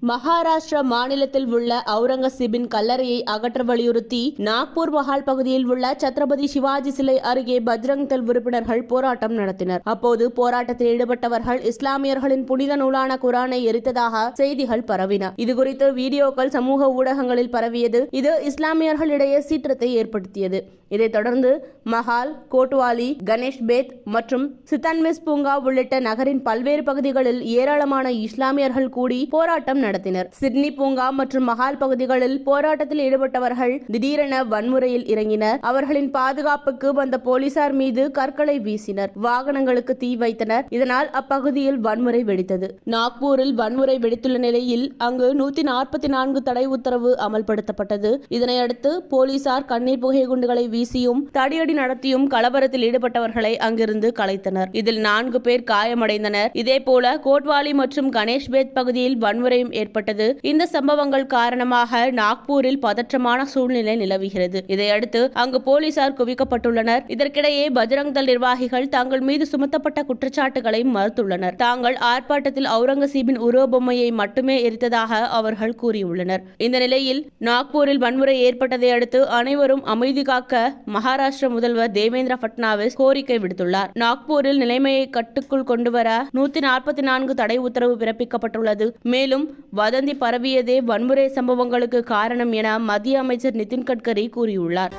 மகாராஷ்டிரா மாநிலத்தில் உள்ள அவுரங்கசீபின் கல்லறையை அகற்ற வலியுறுத்தி நாக்பூர் மஹால் பகுதியில் உள்ள சத்ரபதி சிவாஜி சிலை அருகே பஜ்ரங் தள் உறுப்பினர்கள் போராட்டம் நடத்தினர். அப்போது போராட்டத்தில் ஈடுபட்டவர்கள் இஸ்லாமியர்களின் புனித நூலான குரானை எரித்ததாக செய்திகள் பரவின. இதுகுறித்து வீடியோக்கள் சமூக ஊடகங்களில் பரவியது. இது இஸ்லாமியர்களிடையே சீற்றத்தை ஏற்படுத்தியது. இதைத் தொடர்ந்து மஹால், கோட்வாலி, கணேஷ்பேத் மற்றும் சித்தன்மிஸ் பூங்கா உள்ளிட்ட நகரின் பல்வேறு பகுதிகளில் ஏராளமான இஸ்லாமியர்கள் கூடி போராட்டம் நடத்தினர். சிட்னி பூங்கா மற்றும் மஹால் பகுதிகளில் போராட்டத்தில் ஈடுபட்டவர்கள் திடீரென வன்முறையில் இறங்கினர். அவர்களின் பாதுகாப்புக்கு வந்த போலீசார் மீது கற்களை வீசினர். வாகனங்களுக்கு தீ வைத்தனர். இதனால் அப்பகுதியில் வன்முறை வெடித்தது. நாக்பூரில் வன்முறை வெடித்துள்ள நிலையில் அங்கு 144 தடை உத்தரவு அமல்படுத்தப்பட்டது. இதனையடுத்து போலீசார் கண்ணீர் புகை குண்டுகளை வீசியும் தடியடி நடத்தியும் கலவரத்தில் ஈடுபட்டவர்களை அங்கிருந்து கலைத்தனர். இதில் 4 பேர் காயமடைந்தனர். இதேபோல கோட்வாலி மற்றும் கணேஷ்பேத் பகுதியில் வன்முறையும் ஏற்பட்டது. இந்த சம்பவங்கள் காரணமாக நாக்பூரில் பதற்றமான சூழ்நிலை நிலவுகிறது. இதையடுத்து அங்கு போலீசார் குவிக்கப்பட்டுள்ளனர். இதற்கிடையே பஜ்ரங் தள் நிர்வாகிகள் தங்கள் மீது சுமத்தப்பட்ட குற்றச்சாட்டுகளை மறுத்துள்ளனர். தாங்கள் ஆர்ப்பாட்டத்தில் அவுரங்கசீபின் உருவபொம்மையை மட்டுமே எரித்ததாக அவர்கள் கூறியுள்ளனர். இந்த நிலையில் நாக்பூரில் வன்முறை ஏற்பட்டதை அடுத்து அனைவரும் அமைதி காக்க மகாராஷ்டிர முதல்வர் தேவேந்திர பட்னாவிஸ் கோரிக்கை விடுத்துள்ளார். நாக்பூரில் நிலைமையை கட்டுக்குள் கொண்டுவர 144 தடை உத்தரவு பிறப்பிக்கப்பட்டுள்ளது. மேலும் வதந்தி பரவியதே வன்முறை சம்பவங்களுக்கு காரணம் என மத்திய அமைச்சர் நிதின் கட்கரி கூறியுள்ளார்.